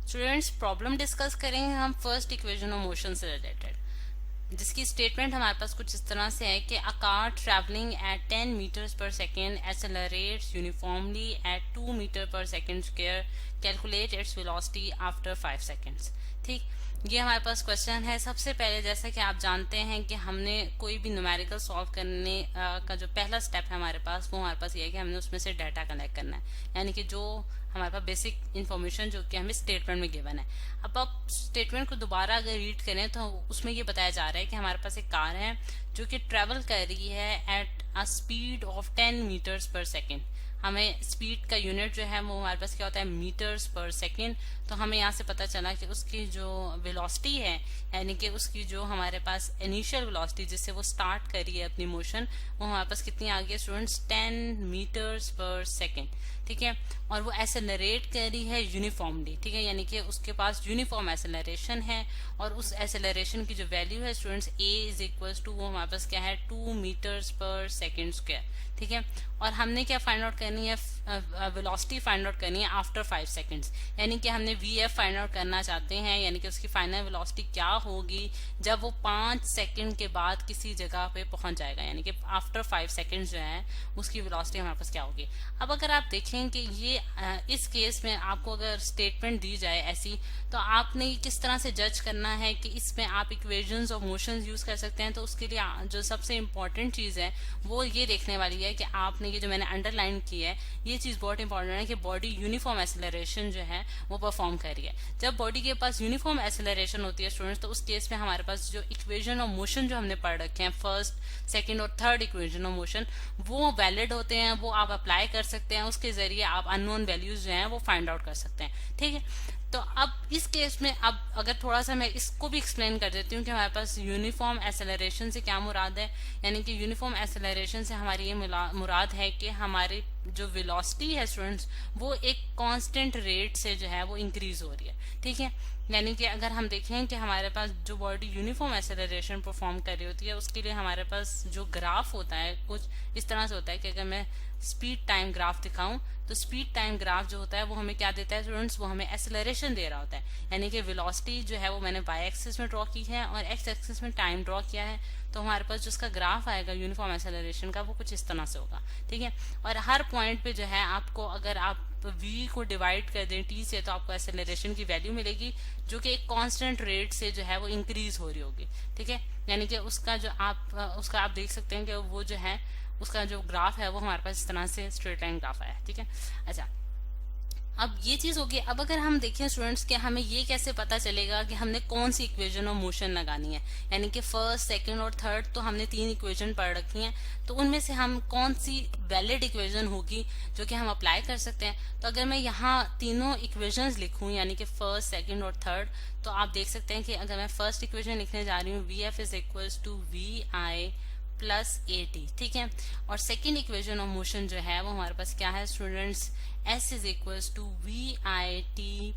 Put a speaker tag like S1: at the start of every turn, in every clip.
S1: Students problem discuss करेंगे हम first equation of motion से रिलेटेड, जिसकी स्टेटमेंट हमारे पास कुछ इस तरह से है कि a car travelling at 10 metres per second accelerates uniformly at 2 metre per second square, calculate its velocity after 5 seconds. ठीक, ये हमारे पास क्वेश्चन है। सबसे पहले जैसा कि आप जानते हैं कि हमने कोई भी न्यूमेरिकल सॉल्व करने का जो पहला स्टेप है हमारे पास, वो हमारे पास ये है कि हमने उसमें से डाटा कलेक्ट करना है, यानी कि जो हमारे पास बेसिक इन्फॉर्मेशन जो कि हमें स्टेटमेंट में गिवन है। अब आप स्टेटमेंट को दोबारा अगर रीड करें तो उसमें ये बताया जा रहा है कि हमारे पास एक कार है जो कि ट्रेवल कर रही है at a speed of 10 metres per second. हमें स्पीड का यूनिट जो है वो हमारे पास क्या होता है, मीटर्स पर सेकेंड। तो हमें यहाँ से पता चला कि उसकी जो वेलोसिटी है, यानी कि उसकी जो हमारे पास इनिशियल वेलोसिटी जिससे वो स्टार्ट करी है अपनी मोशन, वो हमारे पास कितनी आ गई है स्टूडेंट्स, 10 मीटर्स पर सेकेंड। ठीक है, और वो एक्सेलरेट कर रही है यूनिफॉर्मली। ठीक है, यानी कि उसके पास यूनिफॉर्म एक्सेलरेशन है, और उस एक्सेलरेशन की जो वैल्यू है students a is equal to, वो हमारे पास क्या है, 2 मीटर्स पर सेकेंड स्क्वायर। ठीक है, और हमने क्या फाइंड आउट करनी है, वेलोसिटी फाइंड आउट करनी है आफ्टर 5 सेकेंड्स, यानी कि हमने वी एफ फाइंड आउट करना चाहते हैं, यानी कि उसकी फाइनल वेलोसिटी क्या होगी जब वो 5 सेकेंड के बाद किसी जगह पे पहुंच जाएगा, यानी कि आफ्टर 5 सेकेंड्स जो है उसकी वेलोसिटी हमारे पास क्या होगी। अब अगर आप देखें कि ये इस केस में आपको अगर स्टेटमेंट दी जाए ऐसी, तो आपने किस तरह से जज करना है कि इसमें आप इक्वेशंस ऑफ मोशंस यूज कर सकते हैं। तो उसके लिए जो सबसे इम्पोर्टेंट चीज है वो ये देखने वाली है कि आपने ये जो मैंने अंडरलाइन की है, ये चीज बहुत इंपॉर्टेंट है कि बॉडी यूनिफॉर्म एक्सेलरेशन जो है वो परफॉर्म कर रही है। जब बॉडी के पास यूनिफॉर्म एक्सेलरेशन होती है स्टूडेंट्स, तो उस केस में हमारे पास जो इक्वेशन ऑफ मोशन जो हमने पढ़ रखे हैं, फर्स्ट सेकेंड और थर्ड इक्वेशन ऑफ मोशन, वो वैलिड होते हैं, वो आप अप्लाई कर सकते हैं, उसके जरिए आप अननोन वैल्यूज जो हैं वो फाइंड आउट कर सकते हैं। ठीक है, तो अब इस केस में अब अगर थोड़ा सा मैं इसको भी एक्सप्लेन कर देती हूँ कि हमारे पास यूनिफॉर्म एक्सेलरेशन से क्या मुराद है। यानी कि यूनिफॉर्म एक्सेलरेशन से हमारी ये मुराद है कि हमारी जो वेलोसिटी है स्टूडेंट्स, वो एक कांस्टेंट रेट से जो है वो इंक्रीज हो रही है। ठीक है, यानी कि अगर हम देखें कि हमारे पास जो बॉडी यूनिफॉर्म एक्सेलरेशन परफॉर्म कर रही होती है, उसके लिए हमारे पास जो ग्राफ होता है कुछ इस तरह से होता है कि अगर मैं स्पीड टाइम ग्राफ दिखाऊं, तो स्पीड टाइम ग्राफ जो होता है वो हमें क्या देता है स्टूडेंट्स, वो हमें एक्सेलरेशन दे रहा होता है। यानी कि वेलोसिटी जो है वो मैंने वाई एक्सिस में ड्रॉ की है और एक्स एक्सिस में टाइम ड्रॉ किया है, तो हमारे पास जो उसका ग्राफ आएगा यूनिफॉर्म एक्सेलरेशन का, वो कुछ इस तरह से होगा। ठीक है, और हर पॉइंट पे जो है आपको, अगर आप v को डिवाइड कर दें t से, तो आपको एक्सेलरेशन की वैल्यू मिलेगी जो कि एक कांस्टेंट रेट से जो है वो इंक्रीज हो रही होगी। ठीक है, यानी कि उसका जो आप देख सकते हैं कि वो जो है उसका जो ग्राफ है वो हमारे पास इस तरह से स्ट्रेट लाइन ग्राफ आया है। ठीक है, अच्छा, अब ये चीज होगी। अब अगर हम देखें स्टूडेंट्स कि हमें ये कैसे पता चलेगा कि हमने कौन सी इक्वेशन ऑफ मोशन लगानी है, यानी कि फर्स्ट सेकंड और थर्ड, तो हमने 3 इक्वेशन पढ़ रखी हैं, तो उनमें से हम कौन सी वैलिड इक्वेशन होगी जो कि हम अप्लाई कर सकते हैं। तो अगर मैं यहाँ तीनों इक्वेशंस लिखूं, यानी कि फर्स्ट सेकंड और थर्ड, तो आप देख सकते हैं कि अगर मैं फर्स्ट इक्वेशन लिखने जा रही हूँ, v F is equal to v I plus A T. ठीक है, और सेकेंड इक्वेशन ऑफ मोशन जो है वो हमारे पास क्या है students, s is equal to v i t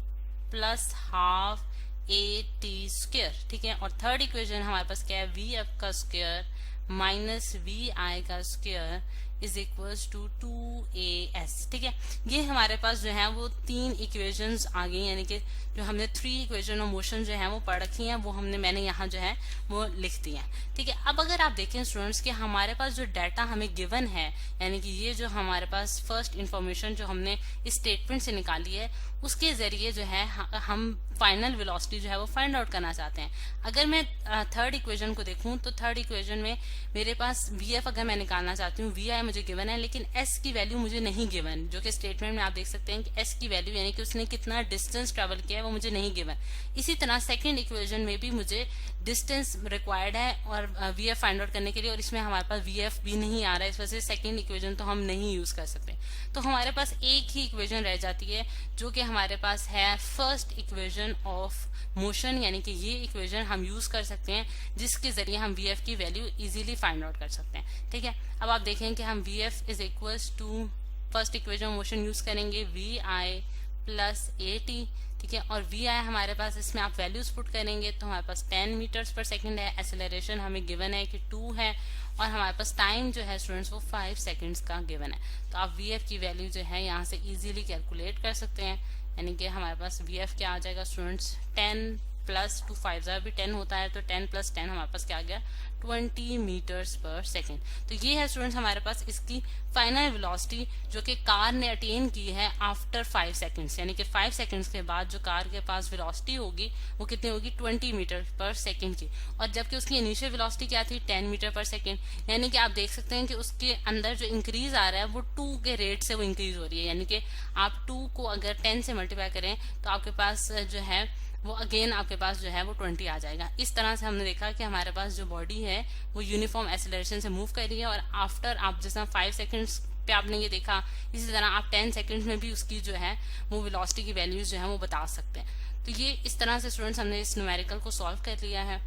S1: plus half a t square. ठीक है, और थर्ड इक्वेशन हमारे पास क्या है, वी एफ का स्क्वायर माइनस वी आई का square is equal to 2as। ठीक है, ये हमारे पास जो है वो 3 इक्वेशंस आ गई, यानी कि जो हमने 3 इक्वेशन ऑफ मोशन जो है वो पढ़ रखी हैं, वो मैंने यहाँ जो है वो लिख दी है। ठीक है, अब अगर आप देखें स्टूडेंट्स कि हमारे पास जो डाटा हमें गिवन है, यानी कि ये जो हमारे पास फर्स्ट इंफॉर्मेशन जो हमने इस स्टेटमेंट से निकाली है, उसके जरिए जो है हम फाइनल वेलोसिटी जो है वो फाइंड आउट करना चाहते हैं। अगर मैं थर्ड इक्वेशन को देखूं, तो थर्ड इक्वेशन में मेरे पास वी एफ अगर मैं निकालना चाहती हूँ, वी आई मुझे गिवन है, लेकिन एस की वैल्यू मुझे नहीं गिवन, जो कि स्टेटमेंट में आप देख सकते हैं कि एस की वैल्यू यानी कि उसने कितना डिस्टेंस ट्रेवल किया है वो मुझे नहीं गिवन। इसी तरह सेकेंड इक्वेशन में भी मुझे डिस्टेंस रिक्वायर्ड है और वी एफ फाइंड आउट करने के लिए, और इसमें हमारे पास वी एफ भी नहीं आ रहा है, इस वजह से सेकेंड इक्वेशन तो हम नहीं यूज कर सकते। तो हमारे पास एक ही इक्वेशन रह जाती है जो कि हमारे पास है फर्स्ट इक्वेशन ऑफ मोशन, यानी कि ये इक्वेशन हम यूज कर सकते हैं जिसके जरिए हम वी एफ की वैल्यू इजीली फाइंड आउट कर सकते हैं। ठीक है, अब आप देखें कि हम V F is equal to first equation motion use करेंगे V I plus A T. ठीक है, और वी आई हमारे पास, इसमें आप वैल्यूज पुट करेंगे तो हमारे पास 10 मीटर्स पर सेकंड है, एक्सेलरेशन हमें गिवन है कि 2 है, और हमारे पास टाइम जो है स्टूडेंट्स वो 5 सेकंड्स का गिवन है। तो आप वी एफ की वैल्यू जो है यहाँ से इजीली कैलकुलेट कर सकते हैं। यानी कि हमारे पास VF क्या आ जाएगा स्टूडेंट्स 10 प्लस 2 5 भी 10 होता है, तो 10 प्लस 10 हमारे पास क्या आ गया 20 मीटर्स पर सेकेंड। तो ये है स्टूडेंट्स हमारे पास इसकी फाइनल वेलोसिटी जो कि कार ने अटेन की है आफ्टर 5 सेकेंड्स, यानी कि 5 सेकेंड्स के बाद जो कार के पास वेलोसिटी होगी वो कितनी होगी 20 मीटर पर सेकेंड की। और जबकि उसकी इनिशियल वेलोसिटी क्या थी 10 मीटर पर सेकेंड, यानी कि आप देख सकते हैं कि उसके अंदर जो इंक्रीज आ रहा है वो 2 के रेट से वो इंक्रीज हो रही है, यानी कि आप 2 को अगर 10 से मल्टीप्लाई करें तो आपके पास जो है वो अगेन आपके पास जो है वो 20 आ जाएगा। इस तरह से हमने देखा कि हमारे पास जो बॉडी है वो यूनिफॉर्म एक्सेलरेशन से मूव कर रही है, और आफ्टर आप जैसा 5 सेकंड्स पे आपने ये देखा, इसी तरह आप 10 सेकंड्स में भी उसकी जो है वो वेलोसिटी की वैल्यूज जो है वो बता सकते हैं। तो ये इस तरह से स्टूडेंट्स हमने इस न्यूमेरिकल को सॉल्व कर लिया है।